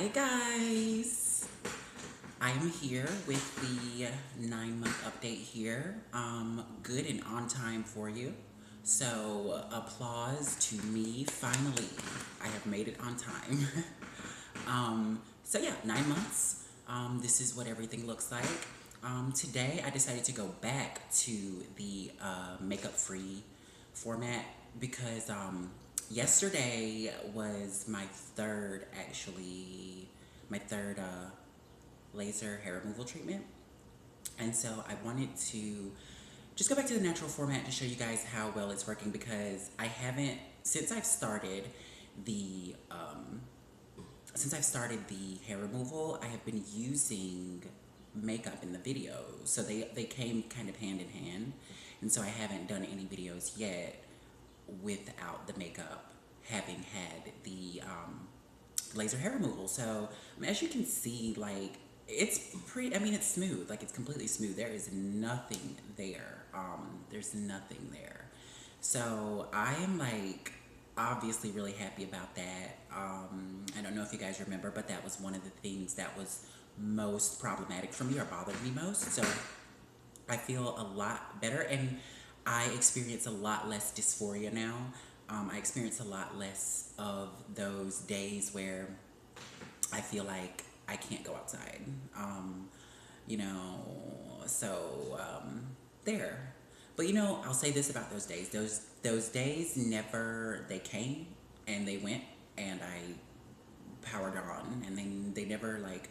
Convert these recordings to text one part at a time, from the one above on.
Hi guys, I am here with the 9-month update here. Good and on time for you. So applause to me. Finally, I have made it on time. So yeah, 9 months. This is what everything looks like. Today I decided to go back to the makeup free format because yesterday was my third laser hair removal treatment. And so I wanted to just go back to the natural format to show you guys how well it's working because I haven't, since I've started the, hair removal, I have been using makeup in the videos. So they came kind of hand in hand. And so I haven't done any videos yet without the makeup having had the laser hair removal. So as you can see, like it's pretty, it's smooth, like it's completely smooth. There is nothing there. There's nothing there. So I am like obviously really happy about that. I don't know if you guys remember, but that was one of the things that was most problematic for me or bothered me most. So I feel a lot better and I experience a lot less dysphoria now. I experience a lot less of those days where I feel like I can't go outside. You know, so there. But I'll say this about those days. Those days never, they came and they went and I powered on, and they never like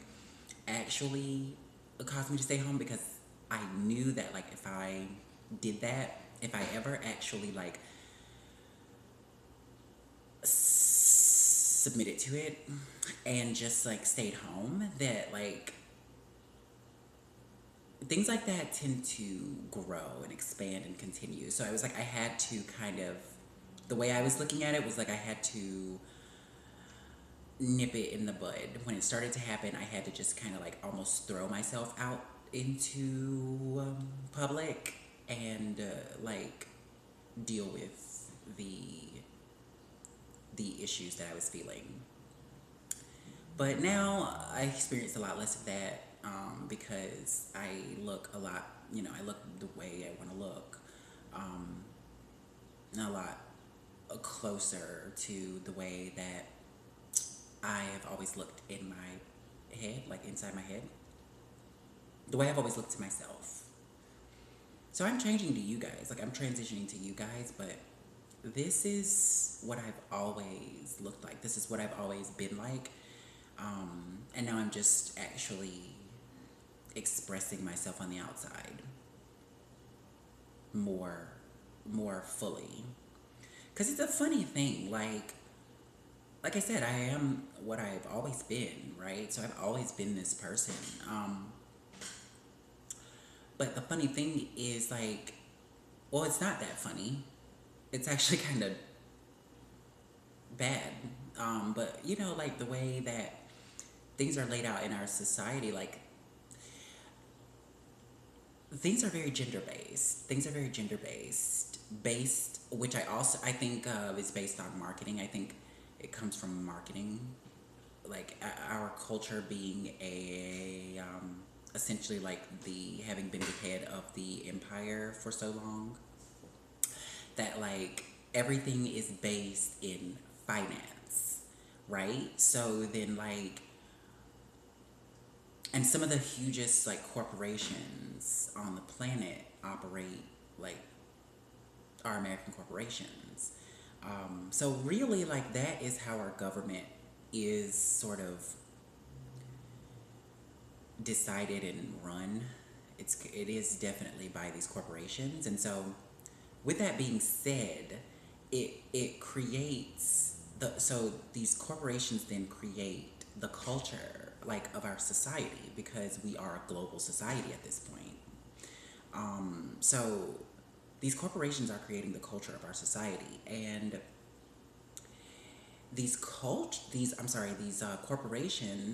actually caused me to stay home because I knew that like if I did that, if I ever actually like submitted to it and just like stayed home, that like things like that tend to grow and expand and continue. So I was like, I had to kind of, the way I was looking at it was like I had to nip it in the bud. When it started to happen, I had to just kind of like almost throw myself out into public and like deal with the issues that I was feeling. But now I experience a lot less of that because I look a lot, I look the way I want to look, a lot closer to the way that I have always looked in my head, like inside my head, the way I've always looked to myself. So I'm changing to you guys, like I'm transitioning to you guys, but this is what I've always looked like. This is what I've always been like. And now I'm just actually expressing myself on the outside more fully. Because it's a funny thing, like I said, I am what I've always been, right? So I've always been this person. But the funny thing is like, well, it's not that funny. It's actually kind of bad. But like the way that things are laid out in our society, like things are very gender based. Things are very gender based, which I think is based on marketing. I think it comes from marketing, like our culture being essentially like the having been the head of the empire for so long that like everything is based in finance, right? So then like, and some of the hugest like corporations on the planet operate like are American corporations. So really like that is how our government is sort of decided and run. It is definitely by these corporations. And so with that being said, it creates so these corporations then create the culture like of our society because we are a global society at this point. So these corporations are creating the culture of our society, and these corporations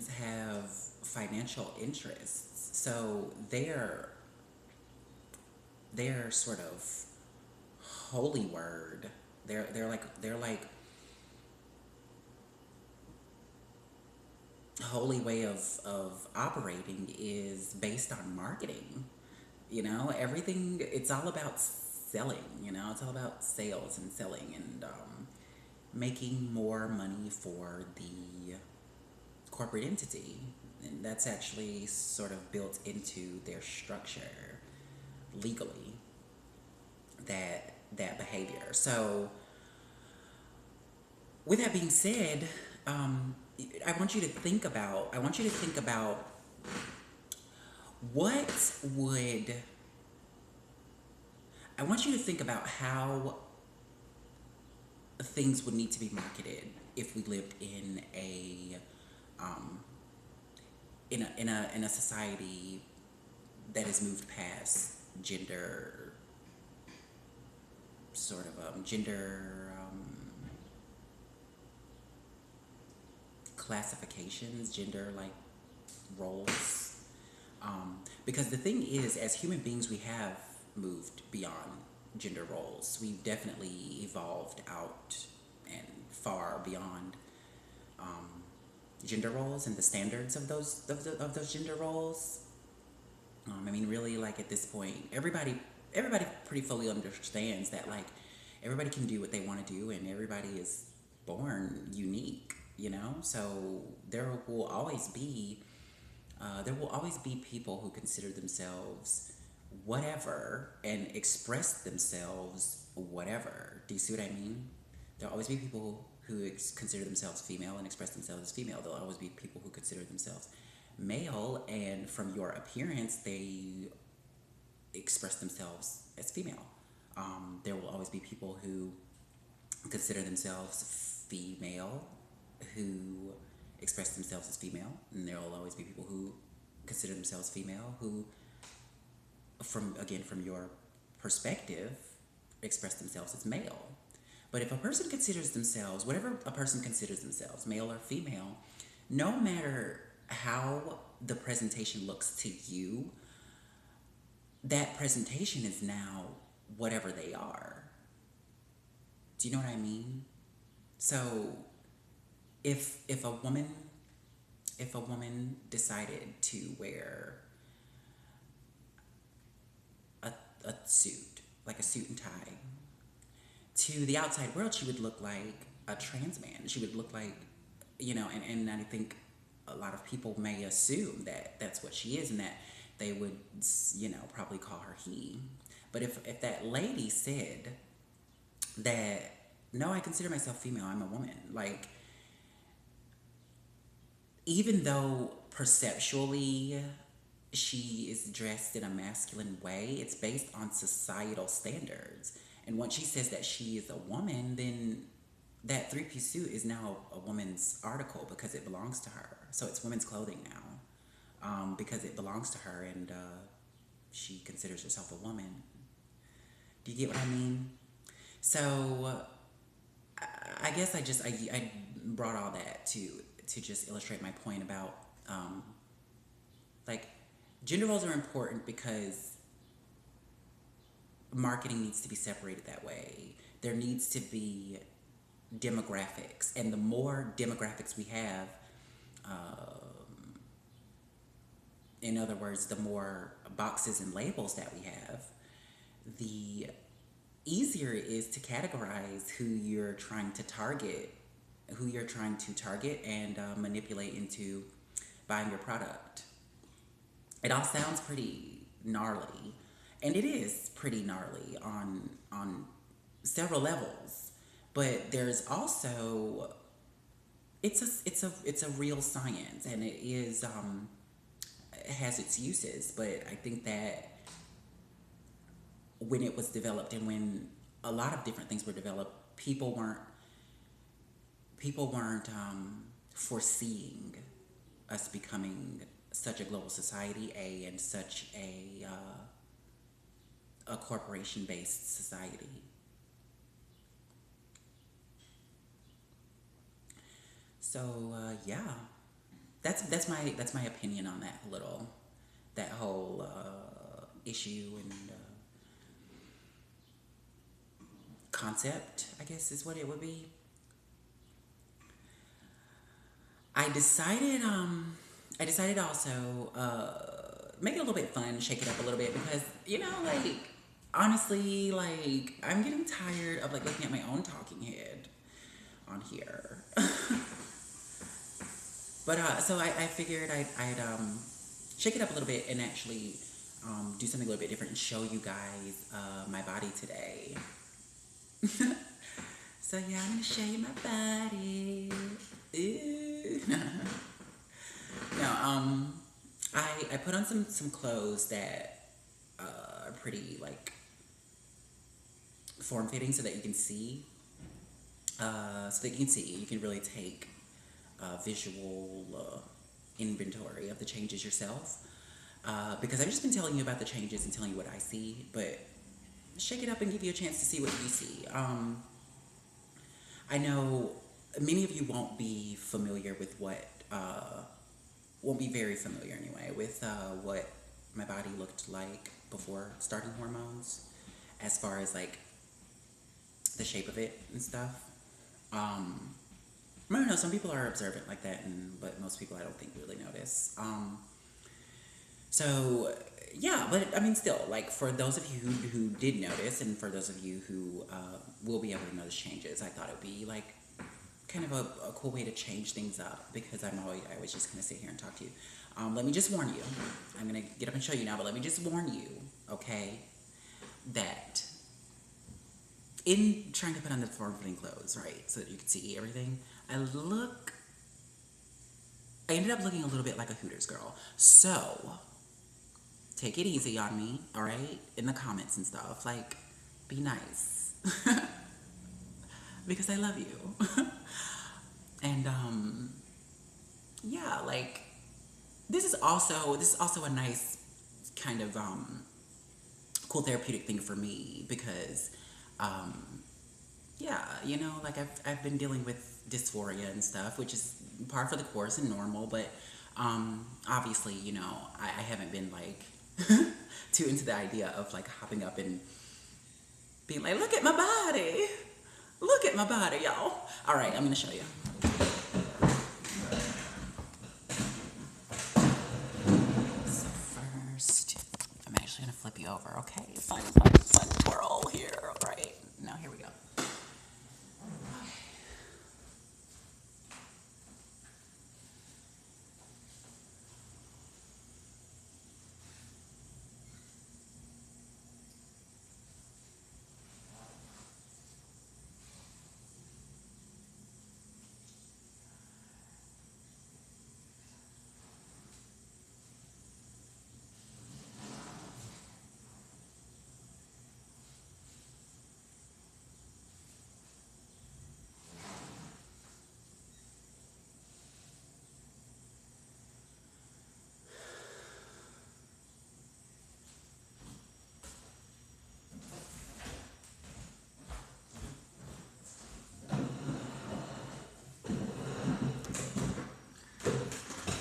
have financial interests. So they're sort of holy word. They're like holy way of operating is based on marketing. You know, everything, it's all about selling, you know, it's all about sales and selling and making more money for the corporate entity. And that's actually sort of built into their structure legally, that behavior. So with that being said, I want you to think about what would, I want you to think about how things would need to be marketed if we lived in um, a society that has moved past gender, sort of gender classifications, gender like roles. Because the thing is, as human beings, we have moved beyond gender roles. We've definitely evolved out and far beyond gender roles and the standards of those gender roles. I mean, really, like at this point, everybody pretty fully understands that like everybody can do what they want to do, and everybody is born unique. You know, so there will always be people who consider themselves whatever and express themselves whatever. Do you see what I mean? There'll always be people who consider themselves female and express themselves as female. There'll always be people who consider themselves male, and from your appearance, they express themselves as female. There will always be people who consider themselves female who express themselves as female, and there will always be people who consider themselves female who, from your perspective, express themselves as male. But if a person considers themselves, whatever a person considers themselves, male or female, no matter how the presentation looks to you, that presentation is now whatever they are. Do you know what I mean? So if a woman decided to wear a suit, like a suit and tie, to the outside world, she would look like a trans man. She would look like, you know, and I think a lot of people may assume that that's what she is, and that they would, you know, probably call her he. But if that lady said that, no, I consider myself female, I'm a woman, like, even though perceptually she is dressed in a masculine way, it's based on societal standards. And once she says that she is a woman, then that three-piece suit is now a woman's article because it belongs to her. So it's women's clothing now, because it belongs to her, and she considers herself a woman. Do you get what I mean? So I guess I brought all that to just illustrate my point about like, gender roles are important because marketing needs to be separated that way. There needs to be demographics, and the more demographics we have, in other words, the more boxes and labels that we have, the easier it is to categorize who you're trying to target, and manipulate into buying your product. It all sounds pretty gnarly, and it is pretty gnarly on several levels. But there's also, it's a real science, and it is it has its uses. But I think that when it was developed, and when a lot of different things were developed, people weren't foreseeing us becoming such a global society, and such a corporation-based society. So yeah, that's my opinion on that whole issue and concept, I guess is what it would be. I decided also make it a little bit fun, shake it up a little bit because like honestly, like I'm getting tired of like looking at my own talking head on here. But so I figured I'd shake it up a little bit and actually do something a little bit different and show you guys my body today. So yeah, I'm gonna show you my body. Ooh. No, I put on some clothes that are pretty like form fitting so that you can see. So that you can really take visual inventory of the changes yourself. Because I've just been telling you about the changes and telling you what I see, but shake it up and give you a chance to see what you see. I know many of you won't be familiar with won't be very familiar anyway, with what my body looked like before starting hormones, as far as like the shape of it and stuff. I don't know, some people are observant like that, but most people I don't think really notice. So yeah, but I mean, still, like for those of you who did notice, and for those of you who will be able to notice changes, I thought it would be like kind of a cool way to change things up because I always just kind of sit here and talk to you. Let me just warn you. I'm gonna get up and show you now, but let me just warn you, okay, that in trying to put on the form-fitting clothes, right, so that you can see everything, I ended up looking a little bit like a Hooters girl. So take it easy on me, all right? In the comments and stuff, like, be nice, because I love you. And yeah, like this is also a nice kind of cool therapeutic thing for me because yeah, like I've been dealing with dysphoria and stuff, which is par for the course and normal, but obviously, I haven't been like too into the idea of like hopping up and being like, look at my body. Look at my body, y'all. All right, I'm gonna show you. So first, I'm actually gonna flip you over, okay? Fun twirl here. All right, now here we go.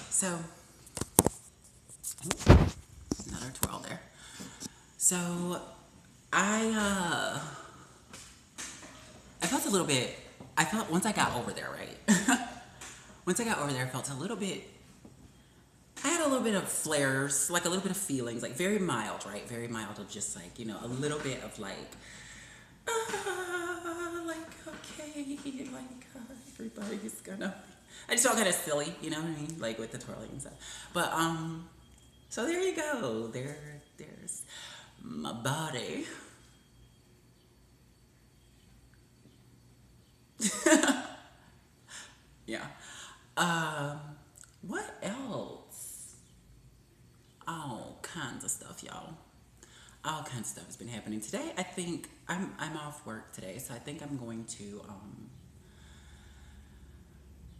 So, another twirl there. So, I felt a little bit, once I got over there, right? Once I got over there, I felt a little bit, I had a little bit of flares, like a little bit of feelings, like very mild, right? Very mild of just like, a little bit of like, like, okay, like, everybody's gonna, I just felt kind of silly, you know what I mean? Like with the twirling and stuff. But, so there you go. There's my body. Yeah. What else? All kinds of stuff, y'all. All kinds of stuff has been happening today. I think I'm off work today, so I think I'm going to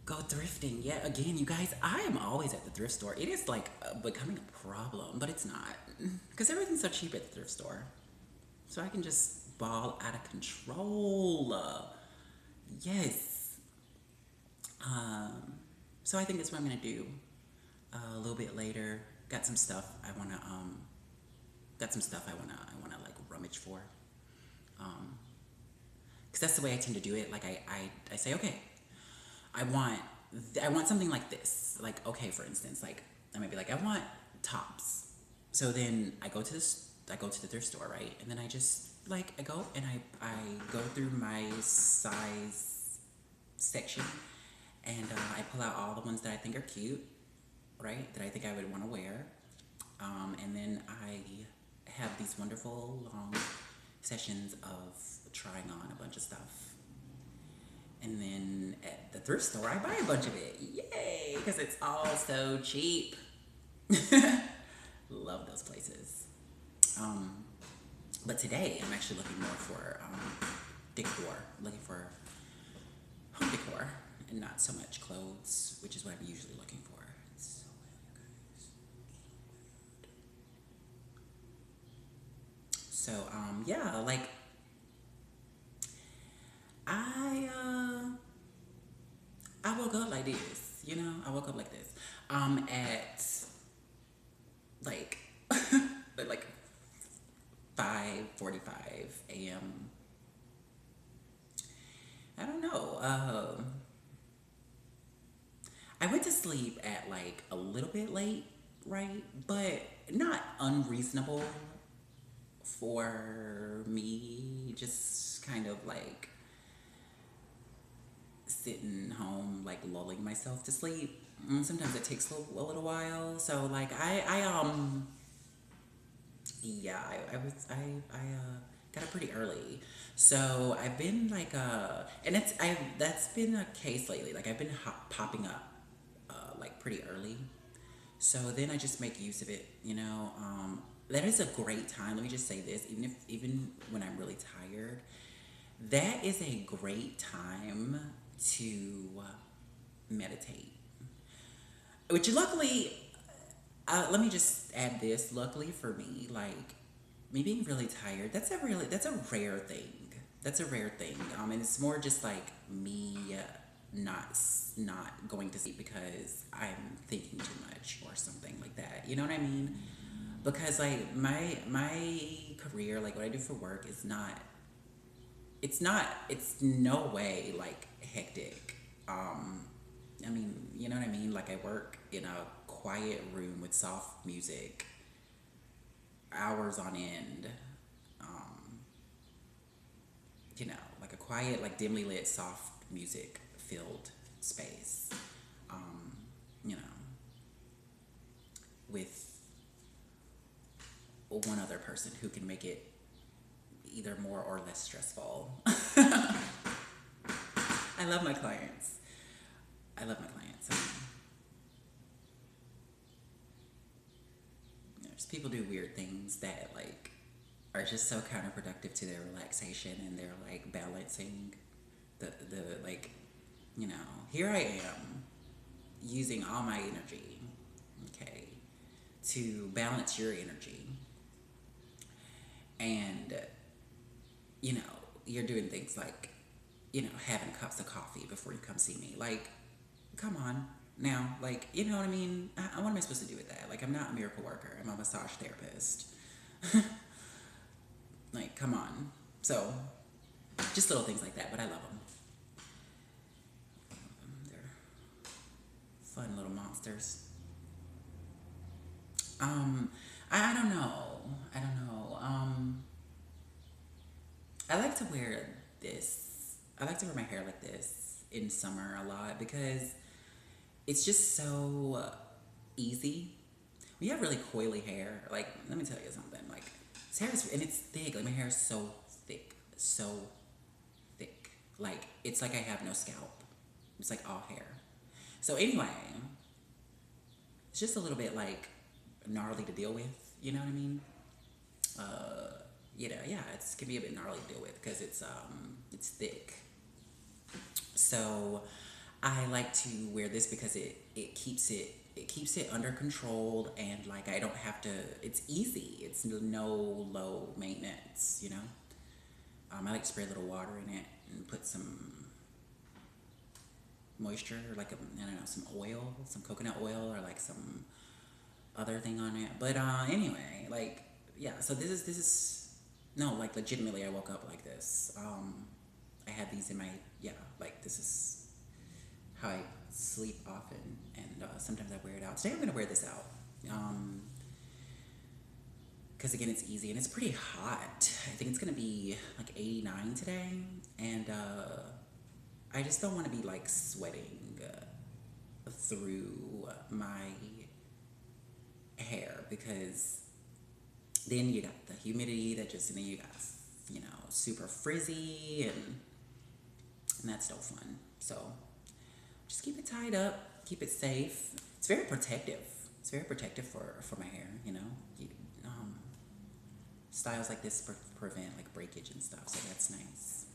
go thrifting. Yeah, again, you guys, I am always at the thrift store. It is like becoming a problem, but it's not because everything's so cheap at the thrift store. So I can just ball out of control. Yes. So I think that's what I'm gonna do a little bit later. Got some stuff I wanna like rummage for. Because that's the way I tend to do it. Like I say, okay, I want I want something like this. Like, okay, for instance, like I might be like, I want tops. So then I go to the thrift store, right? And then I just like I go and I go through my size section, and I pull out all the ones that I think are cute, right? That I think I would want to wear. And then I have these wonderful long sessions of trying on a bunch of stuff. And then at the thrift store, I buy a bunch of it. Yay! Because it's all so cheap. Love those places. Um, but today, I'm actually looking more for decor. Looking for home decor and not so much clothes, which is what I'm usually looking for. It's so bad, guys. So, yeah, like I I woke up like this, you know. I woke up like this. At like at like 5:45 a.m. I don't know. I went to sleep at like a little bit late, right? But not unreasonable for me. Just kind of like sitting home, like lulling myself to sleep. Sometimes it takes a little while. So like yeah, I got up pretty early. So I've been like and that's been a case lately. Like I've been popping up like pretty early. So then I just make use of it, you know. That is a great time. Let me just say this, even when I'm really tired, that is a great time to meditate. Which luckily, let me just add this. Luckily for me, like me being really tired, that's a rare thing. That's a rare thing. And it's more just like me not going to sleep because I'm thinking too much or something like that. You know what I mean? Because like my career, like what I do for work, is it's no way like hectic. I mean, you know what I mean? Like I work in a quiet room with soft music, hours on end. Um, you know, like a quiet, like dimly lit, soft music filled space. Um, you know, with one other person who can make it either more or less stressful. I love my clients. I love my clients. There's people do weird things that like are just so counterproductive to their relaxation and their like balancing the like, you know, here I am using all my energy, okay, to balance your energy. And you know, you're doing things like, you know, having cups of coffee before you come see me. Like, come on now. Like, you know what I mean? What am I supposed to do with that? Like, I'm not a miracle worker. I'm a massage therapist. Like, come on. So, just little things like that, but I love them. They're fun little monsters. Um, I don't know. I don't know. I like to wear this. I like to wear my hair like this in summer a lot because it's just so easy. We have really coily hair. Like, let me tell you something. Like, this hair is, and it's thick. Like, my hair is so thick. So thick. Like, it's like I have no scalp. It's like all hair. So, anyway, it's just a little bit like gnarly to deal with. You know what I mean? Uh, you know, yeah, it can be a bit gnarly to deal with because it's thick. So I like to wear this because it keeps it under control, and like I don't have to. It's easy. It's no low maintenance. You know. I like to spray a little water in it and put some moisture, like I don't know, some oil, some coconut oil, or like some other thing on it. But anyway, like yeah. So this is no, like legitimately, I woke up like this. I had these in my, yeah, like this is how I sleep often, and sometimes I wear it out. Today I'm gonna wear this out. Because again, it's easy and it's pretty hot. I think it's gonna be like 89 today, and I just don't want to be like sweating through my hair, because then you got the humidity that just, and then you got, super frizzy, and that's no fun. So just keep it tied up, keep it safe. It's very protective. It's very protective for my hair, styles like this prevent like breakage and stuff, so that's nice.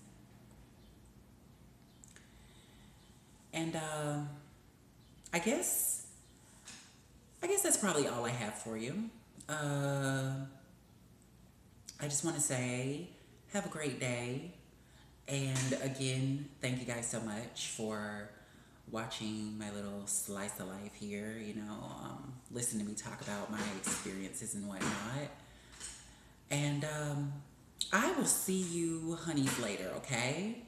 And I guess that's probably all I have for you. I just want to say, have a great day. And again, thank you guys so much for watching my little slice of life here, listen to me talk about my experiences and whatnot. And I will see you honeys later, okay?